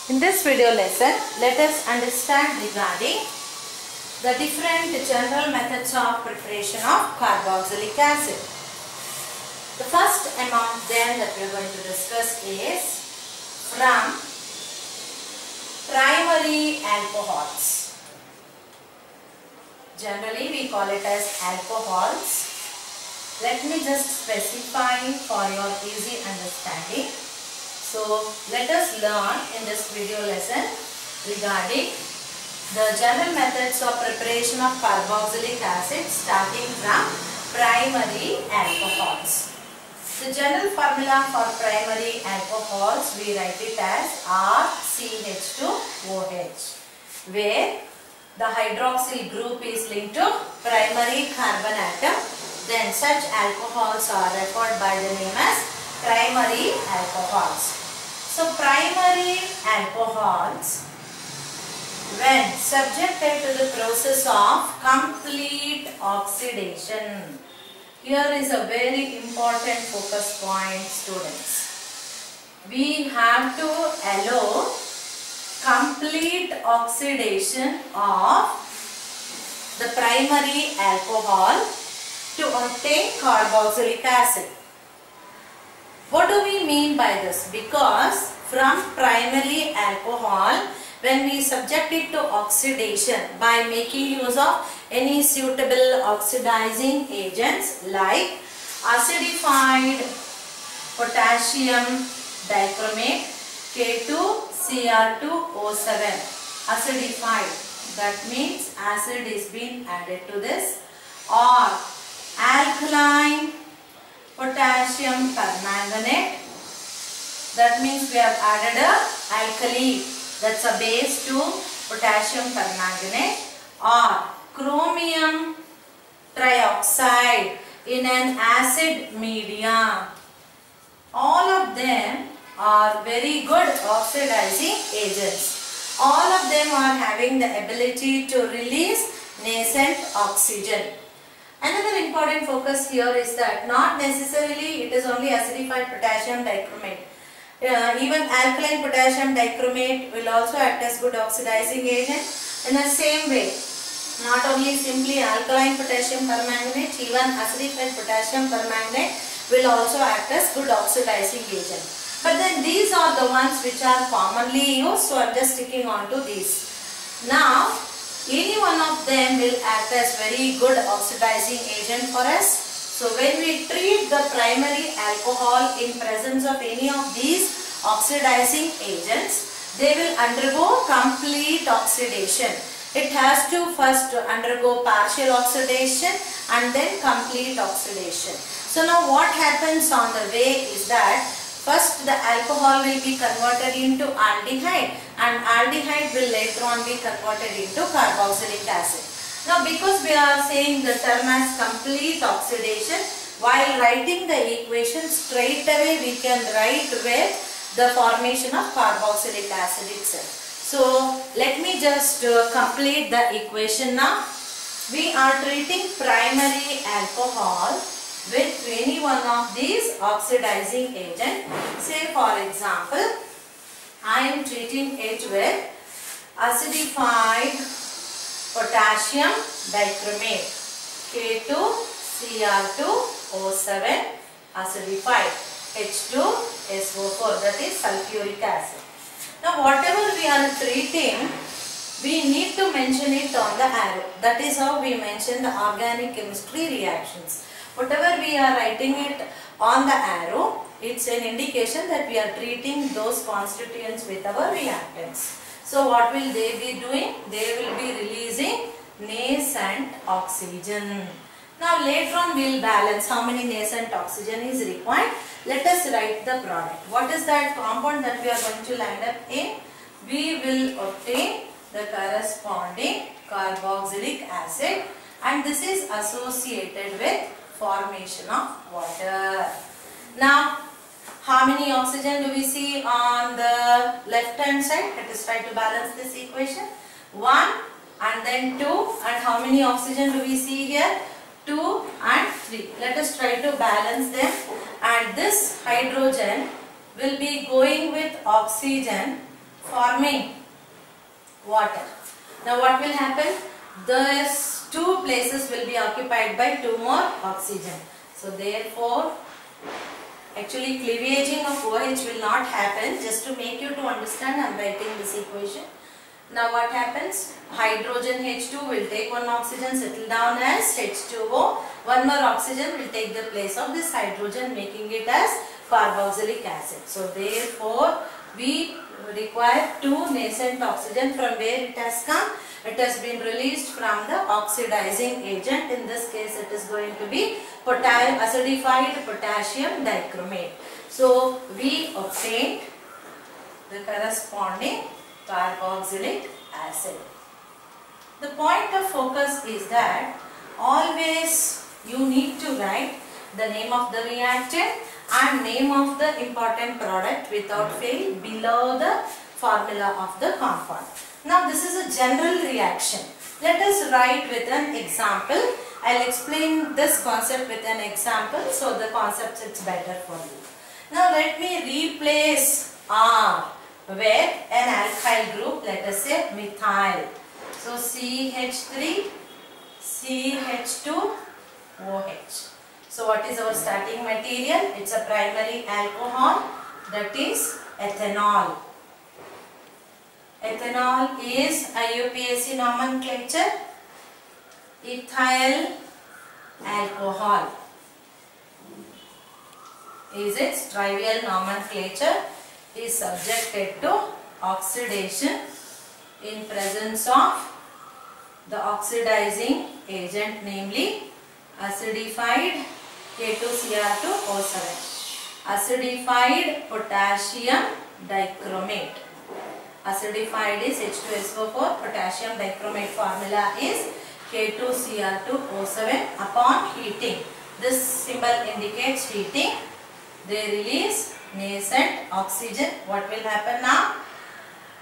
In this video lesson, let us understand regarding the different general methods of preparation of carboxylic acid. The first among them that we are going to discuss is from primary alcohols. Generally we call it as alcohols. Let me just specify for your easy understanding. So let us learn in this video lesson regarding the general methods of preparation of carboxylic acid starting from primary alcohols. The general formula for primary alcohols, we write it as RCH2OH, where the hydroxyl group is linked to primary carbon atom. Then such alcohols are referred by the name as primary alcohols. So primary alcohols, when subjected to the process of complete oxidation, here is a very important focus point, students. We have to allow complete oxidation of the primary alcohol to obtain carboxylic acid. What do we mean by this? Because from primary alcohol, when we subject it to oxidation by making use of any suitable oxidizing agents like acidified potassium dichromate K2Cr2O7, acidified, that means acid is being added to this, or alkaline potassium permanganate, that means we have added a alkali, that's a base to potassium permanganate, or chromium trioxide in an acid media. All of them are very good oxidizing agents. All of them are having the ability to release nascent oxygen. Another important focus here is that not necessarily it is only acidified potassium dichromate. Even alkaline potassium dichromate will also act as good oxidizing agent. In the same way, not only simply alkaline potassium permanganate, even acidified potassium permanganate will also act as good oxidizing agent. But then these are the ones which are commonly used, so I am just sticking on to these. Now, any one of them will act as very good oxidizing agent for us. So when we treat the primary alcohol in presence of any of these oxidizing agents, they will undergo complete oxidation. It has to first undergo partial oxidation and then complete oxidation. So now what happens on the way is that first the alcohol will be converted into aldehyde and aldehyde will later on be converted into carboxylic acid. Now because we are saying the term as complete oxidation, while writing the equation straight away we can write with the formation of carboxylic acid itself. So let me just complete the equation now. We are treating primary alcohol with any one of these oxidizing agent. Say for example, I am treating it with acidified potassium dichromate K2Cr2O7 acidified H2SO4, that is sulfuric acid. Now whatever we are treating, we need to mention it on the arrow. That is how we mention the organic chemistry reactions. Whatever we are writing it on the arrow, it's an indication that we are treating those constituents with our reactants. So what will they be doing? They will be releasing nascent oxygen. Now later on we will balance how many nascent oxygen is required. Let us write the product. What is that compound that we are going to land up in? We will obtain the corresponding carboxylic acid, and this is associated with formation of water. Now how many oxygen do we see on the left hand side? Let us try to balance this equation. 1 and then 2, and how many oxygen do we see here? 2 and 3. Let us try to balance them, and this hydrogen will be going with oxygen forming water. Now what will happen? These two places will be occupied by two more oxygen. So therefore, actually cleavaging of OH will not happen. Just to make you to understand, I am writing this equation. Now what happens? Hydrogen H2 will take one oxygen, settle down as H2O. One more oxygen will take the place of this hydrogen, making it as carboxylic acid. So therefore, we require two nascent oxygen. From where it has come? It has been released from the oxidizing agent. In this case, it is going to be acidified potassium dichromate. So we obtained the corresponding carboxylic acid. The point of focus is that always you need to write the name of the reactant and name of the important product without fail below the formula of the compound. Now this is a general reaction. Let us write with an example. I will explain this concept with an example so the concept is better for you. Now let me replace R with an alkyl group, let us say methyl. So CH3, CH2, OH. So what is our starting material? It's a primary alcohol, that is ethanol. Ethanol is IUPAC nomenclature, ethyl alcohol is its trivial nomenclature, is subjected to oxidation in presence of the oxidizing agent, namely acidified K2Cr2O7, acidified potassium dichromate. Acidified is H2SO4, potassium dichromate formula is K2Cr2O7. Upon heating, this symbol indicates heating, they release nascent oxygen. What will happen now?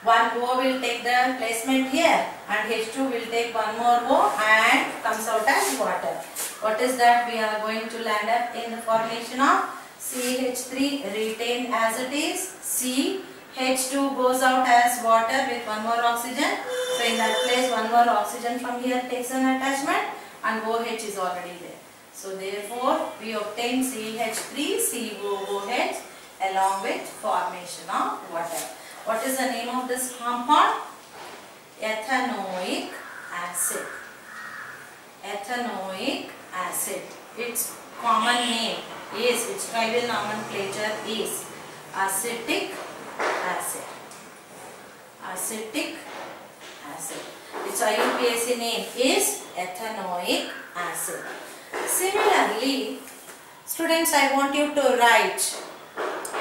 One O will take the placement here and H2 will take one more O and comes out as water. What is that? We are going to land up in the formation of CH3 retained as it is, C, H2 goes out as water with one more oxygen. So in that place one more oxygen from here takes an attachment and OH is already there. So therefore we obtain CH3COOH along with formation of water. What is the name of this compound? Ethanoic acid. Ethanoic acid. Its common name is, its trivial nomenclature is acetic acid. Acetic acid. Its IUPAC name is ethanoic acid. Similarly, students, I want you to write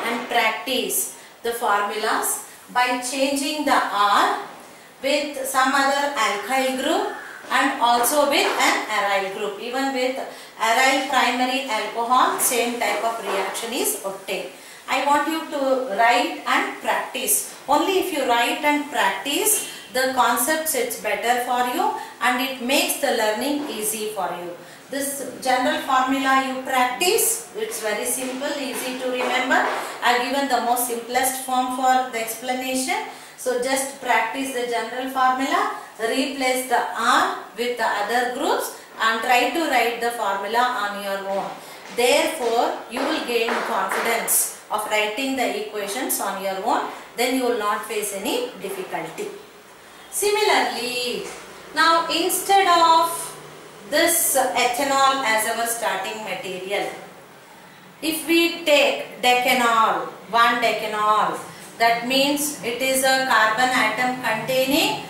and practice the formulas by changing the R with some other alkyl group and also with an aryl group. Even with aryl primary alcohol, same type of reaction is obtained. I want you to write and practice. Only if you write and practice the concepts, it's better for you and it makes the learning easy for you. This general formula you practice, it's very simple, easy to remember. I have given the most simplest form for the explanation. So just practice the general formula, replace the R with the other groups and try to write the formula on your own. Therefore, you will gain confidence of writing the equations on your own. Then you will not face any difficulty. Similarly, now instead of this ethanol as our starting material, if we take decanol, 1 decanol, that means it is a carbon atom containing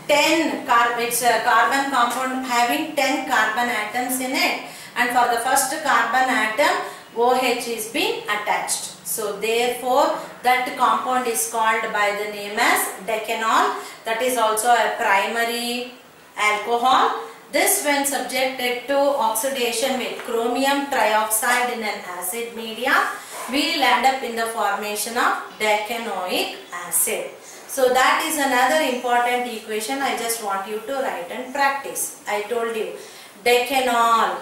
10 it's a carbon compound having 10 carbon atoms in it, and for the first carbon atom OH is being attached. So therefore that compound is called by the name as decanol. That is also a primary alcohol. This, when subjected to oxidation with chromium trioxide in an acid media, we will end up in the formation of decanoic acid. So that is another important equation. I just want you to write and practice. I told you decanol,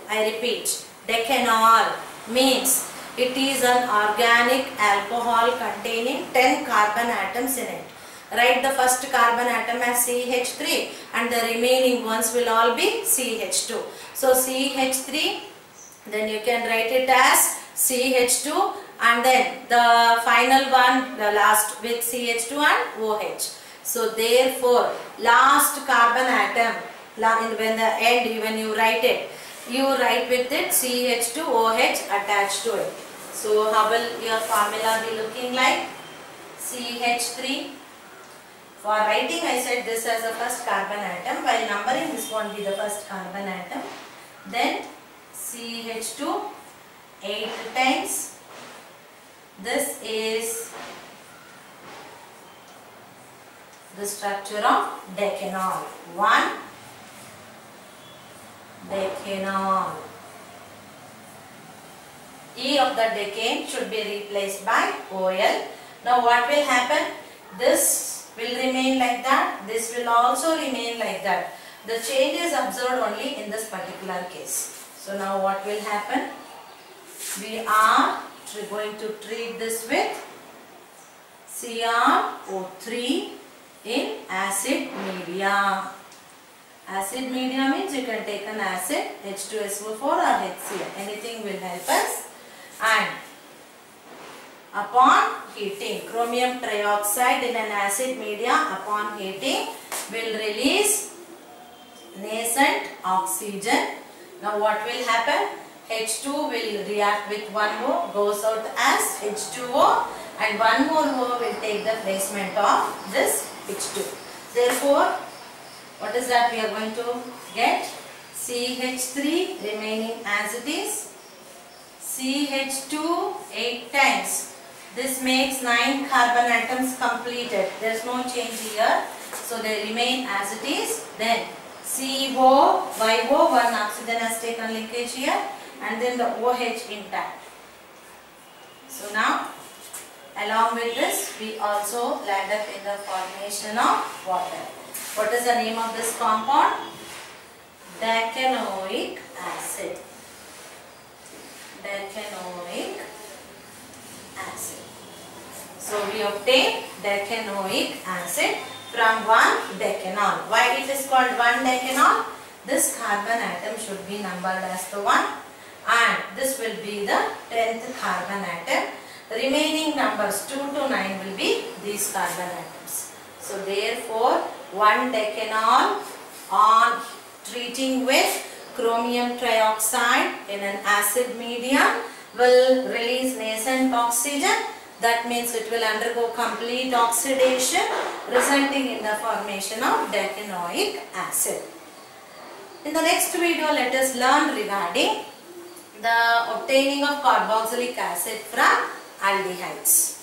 I repeat, decanol means It is an organic alcohol containing 10 carbon atoms in it. Write the first carbon atom as CH3 and the remaining ones will all be CH2. So CH3, then you can write it as CH2 and then the final one, the last with CH2 and OH. So therefore, last carbon atom, when the end, when you write it, you write with it CH2OH attached to it. So how will your formula be looking like? CH3. For writing, I said this as the first carbon atom, while numbering this won't be the first carbon atom. Then CH2 8 times. This is the structure of decanol. 1 decanol. E of the decane should be replaced by OL. Now what will happen? This will remain like that. This will also remain like that. The change is observed only in this particular case. So now what will happen? We are going to treat this with CrO3 in acid media. Acid media means you can take an acid, H2SO4 or HCl. Anything will help us. And upon heating, chromium trioxide in an acid media upon heating will release nascent oxygen. Now what will happen? H2 will react with one O, goes out as H2O, and one more O will take the placement of this H2. Therefore, what is that we are going to get? CH3 remaining as it is, CH2 8 times. This makes 9 carbon atoms completed. There is no change here. So they remain as it is. Then CO, YO, one oxygen has taken linkage here, and then the OH intact. So now, along with this, we also land up in the formation of water. What is the name of this compound? Decanoic acid. Decanoic acid. So we obtain decanoic acid from 1 decanol. Why it is called 1 decanol? This carbon atom should be numbered as the 1, and this will be the 10th carbon atom. Remaining numbers 2 to 9 will be these carbon atoms. So therefore 1 decanol on treating with chromium trioxide in an acid medium will release nascent oxygen. That means it will undergo complete oxidation, resulting in the formation of decanoic acid. In the next video, let us learn regarding the obtaining of carboxylic acid from aldehydes.